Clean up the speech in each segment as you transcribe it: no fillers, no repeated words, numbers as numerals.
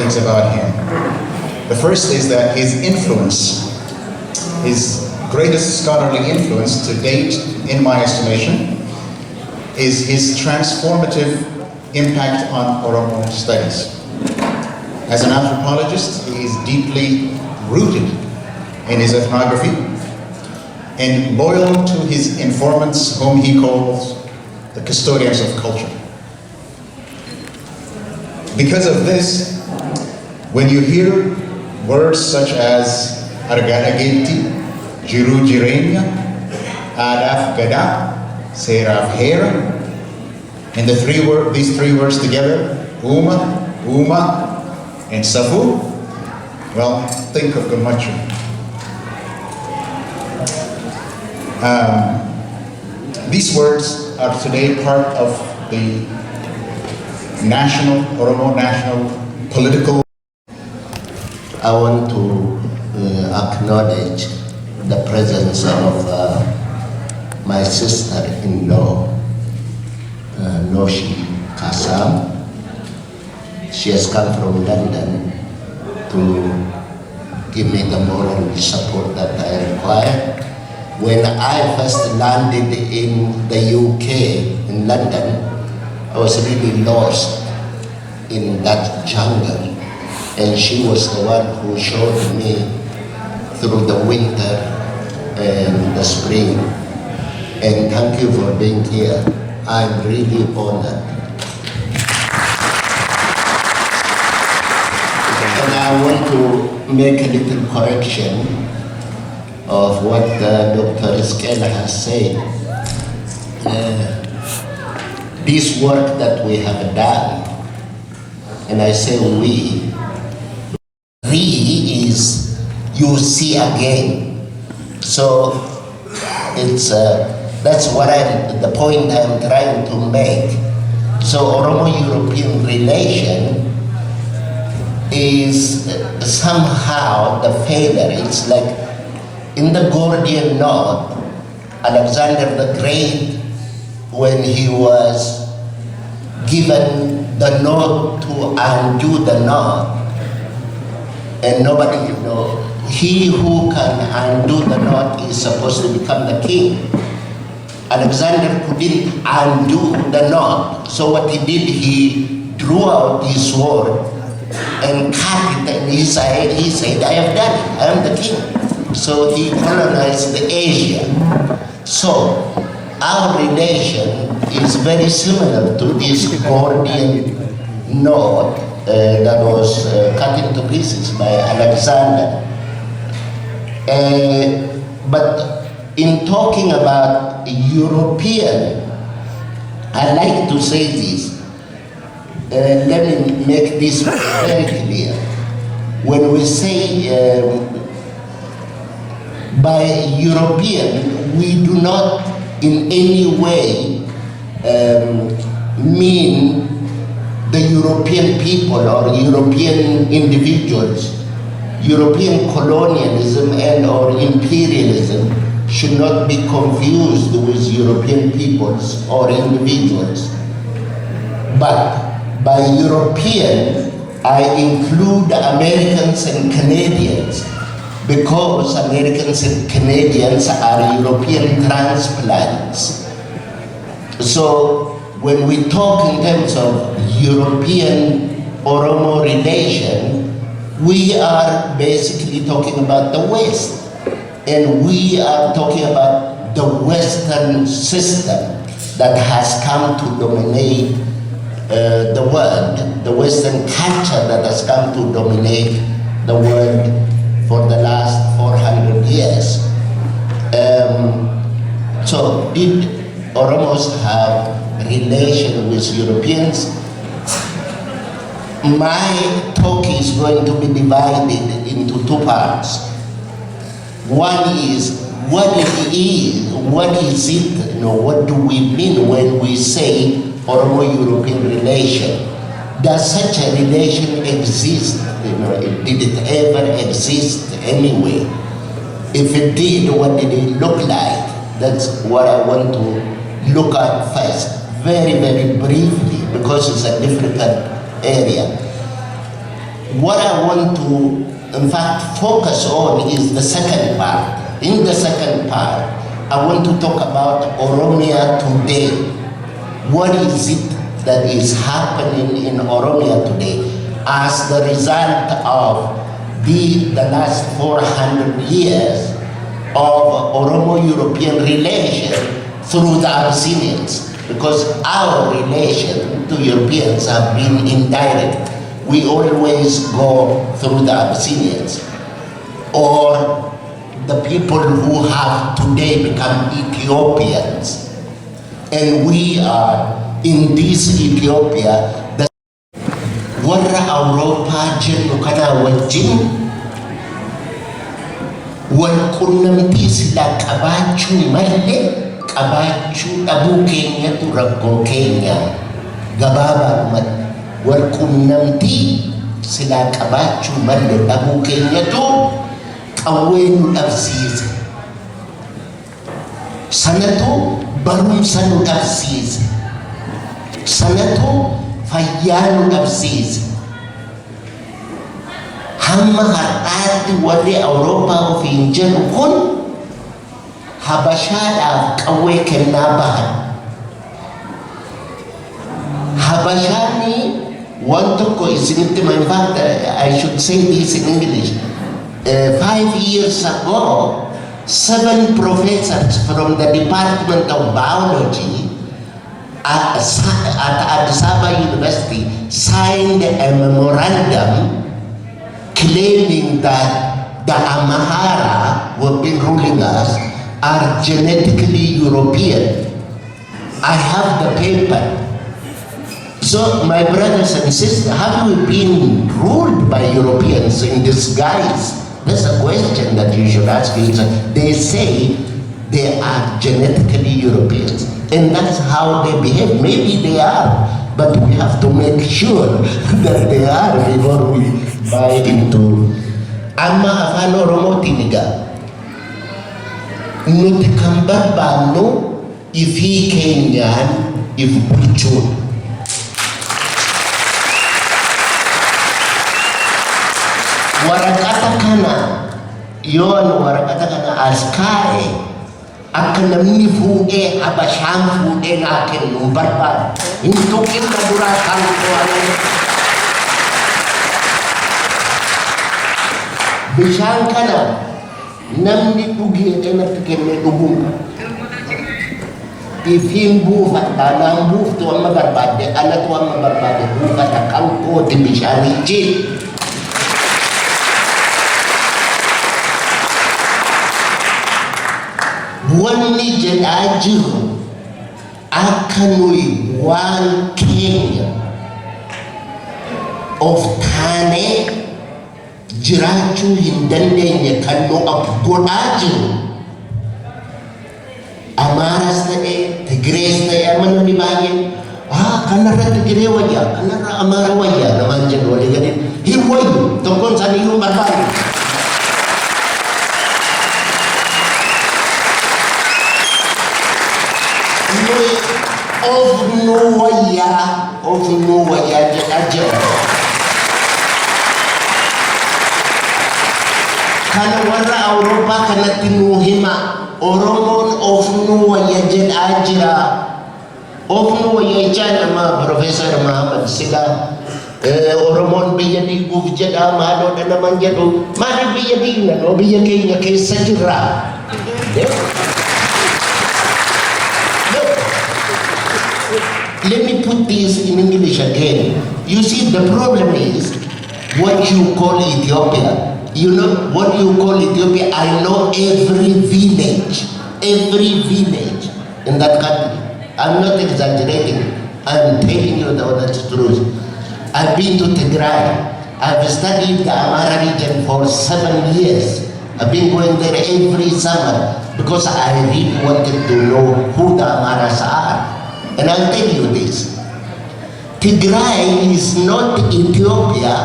things about him. The first is that his influence, his greatest scholarly influence to date, in my estimation, is his transformative impact on Oromo studies. As an anthropologist, he is deeply rooted in his ethnography and loyal to his informants, whom he calls the custodians of culture. Because of this, when you hear words such as 𝗥𝗲𝗹𝘁𝗶𝗫, 𝗙𝗲𝗲𝗁, and these three words together, 𝗤𝗲𝗄𝗏, and 𝗤𝗲𝗄, well, think of 𝗥𝗲𝗹𝗁𝗁. These words are today part of the Oromo national political. I want to acknowledge the presence of my sister-in-law, 𝗥𝗲𝗹𝗁𝗁. She has come from London to give me the moral support that I require. When I first landed in the UK, in London, I was really lost in that jungle. And she was the one who showed me through the winter and the spring. And thank you for being here. I'm really honored. And I want to make a little correction of what Dr. Skella has said. This work that we have done, and I say we is you see again. So it's that's what the point I'm trying to make. So Oromo-European relation is somehow the failure. It's like in the Gordian knot, Alexander the Great, when he was given the knot to undo the knot, and nobody, he who can undo the knot is supposed to become the king. Alexander couldn't undo the knot, so what he did, he drew out his sword and cut it, and he said, I have done it, I am the king. So he colonized Asia. So our relation is very similar to this Gordian knot that was cut into pieces by Alexander. But in talking about European, I like to say this. Let me make this very clear. When we say by European, we do not in any way mean the European people or European individuals. European colonialism and or imperialism should not be confused with European peoples or individuals. But by European, I include Americans and Canadians, because Americans and Canadians are European transplants. So when we talk in terms of European-Oromo relation, we are basically talking about the West. And we are talking about the Western system that has come to dominate the world, the Western culture that has come to dominate the world for the last 400 years. So did Oromos have relation with Europeans? My talk is going to be divided into two parts. One is what is it, what do we mean when we say Oromo-European relation? Does such a relation exist? Did it ever exist anyway? If it did, what did it look like? That's what I want to look at first, very, very briefly, because it's a difficult area. what I want to, in fact, focus on is the second part. In the second part, I want to talk about Oromia today. What is it that is happening in Oromia today as the result of the last 400 years of Oromo-European relation through the Abyssinians? Because our relation to Europeans have been indirect. We always go through the Abyssinians, or the people who have today become Ethiopians. And we are in this Ethiopia, the warra Awurooppaa jennu kana wajjin wal qunnamtii silaa qabaachuu malee qabaachuu dhabuu keenyatu rakkoo keenya. Gabaabaadhumatti wal qunnamtii silaa qabaachuu malee dhabuu keenyatu qawwee nu dhabsiise. Sanatu barumsa nu dhabsiise. Sanatu fayyaa nu dhabsiise. Hamma har'aatti warri Awurooppaa ofiin jedhu kun Habashaadhaaf qawwee kennaa bahan. Habashaani one tokko isinitti hima. In fact, I should say this in English. 5 years ago, 7 professors from the Department of Biology at 𝗤𝗏𝗏 University signed a memorandum claiming that the Amhara who have been ruling us are genetically European. I have the paper. So, my brothers and sisters, have we been ruled by Europeans in disguise? That's a question that you should ask yourself. They say they are genetically Europeans, and that's how they behave. Maybe they are, but we have to make sure that they are before we buy into. Amma afaan Oromootiin egaa nuti kan barbaannu ifii keenyaan if bulchuudha. Warakata kana, yoon warakata kana as kaa'e akka namni fuudhee Habashaan fuudhee naa kennu hin barbaadu. Hin tuqin na duraa kan to'atan. Bishaan kana namni dhugee kanatti kennee dhuguun ifiin buufadhaa naan buuftu amma barbaadde anatu amma barbaadde buufata kan kooti bishaanichi. Wanni jedhaa jiru akka nuyi waan keenya of taanee jiraachuu hin dandeenye kan nu godhaa jiru. Amaaras ta'ee Tigirees ta'ee amma namni baay'een kanarra Tigiree wayyaa kanarra Amaara wayyaa namaan jedhu walii gadi hin wayyu tokkoon isaanii iyyuu barbaadu. Of no wayyaa jedhaa jira. Kana warra Awurooppaa kanatti nuu hima. Oromoon of nu wayya jedhaa jira. Of nu wayya jechaan amma Profeesar Mahamad Sigaa Oromoon biyya diiguuf jedhaa maaloodha naman jedhu. Maaliif biyya diigna? Biyya keenya keessa jirra. Let me put this in English again. You see, the problem is what you call Ethiopia. You know what you call Ethiopia? I know every village in that country. I'm not exaggerating. I'm telling you the honest truth. I've been to Tigray. I've studied the Amhara region for 7 years. I've been going there every summer because I really wanted to know who the Amharas are. And I'll tell you this. Tigray is not Ethiopia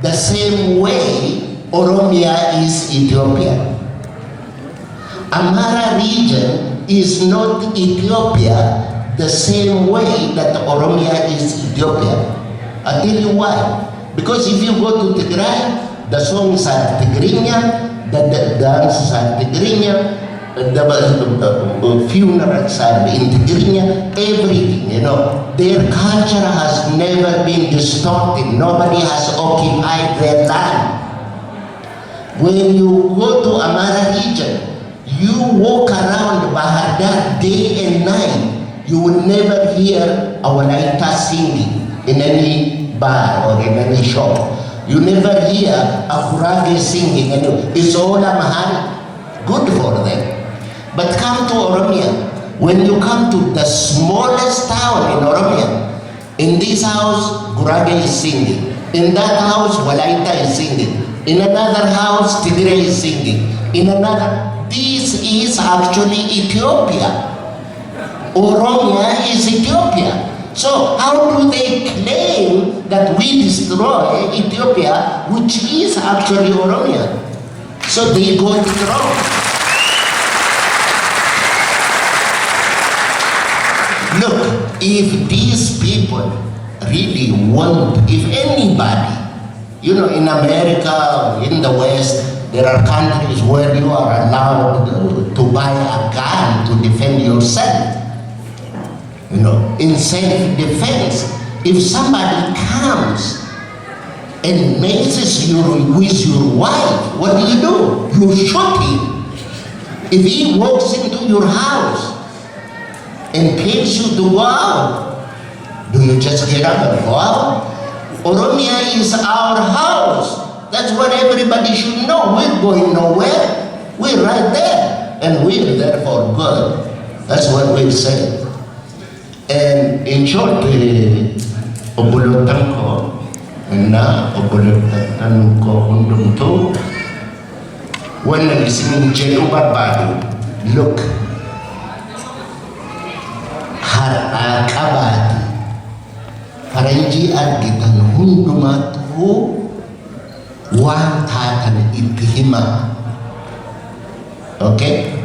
the same way Oromia is Ethiopia. Amhara region is not Ethiopia the same way that Oromia is Ethiopia. I'll tell you why. Because if you go to Tigray, the songs are Tigrinya, the dances are Tigrinya, the funerals are in Tigrinya, everything, you know. Their culture has never been distorted. Nobody has occupied their land. When you go to Amara region, you walk around Bahardar day and night, you will never hear our Laita singing in any bar or in any shop. You never hear 𝗥𝗲𝗹𝗁𝗁 singing. It's all Amharic. Good for them. But come to Oromia. When you come to the smallest town in Oromia, in this house, 𝗥𝗲𝗹𝗁𝗁 is singing. In that house, Walaita is singing. In another house, Tigray is singing. In another, this is actually Ethiopia. Oromia is Ethiopia. So how do they claim that we destroy Ethiopia, which is actually Oromia? So they got it wrong. Look, if these people really want, if anybody, you know, in America, in the West, there are countries where you are allowed to buy a gun to defend yourself. You know, in self-defense. If somebody comes and messes you with your wife, what do? You shoot him. If he walks into your house and tells you to go out, do you just get up and go out? Oromia is our house. That's what everybody should know. We're going nowhere. We're right there. And we're there for good. That's what we're saying. And in short, obulutan ko na obulutan ko hundum to when listening 𝗘𝘂𝗿𝗀𝗁𝗁, look, har kabati faranji argitan hundumatu one tatan itihima. Okay?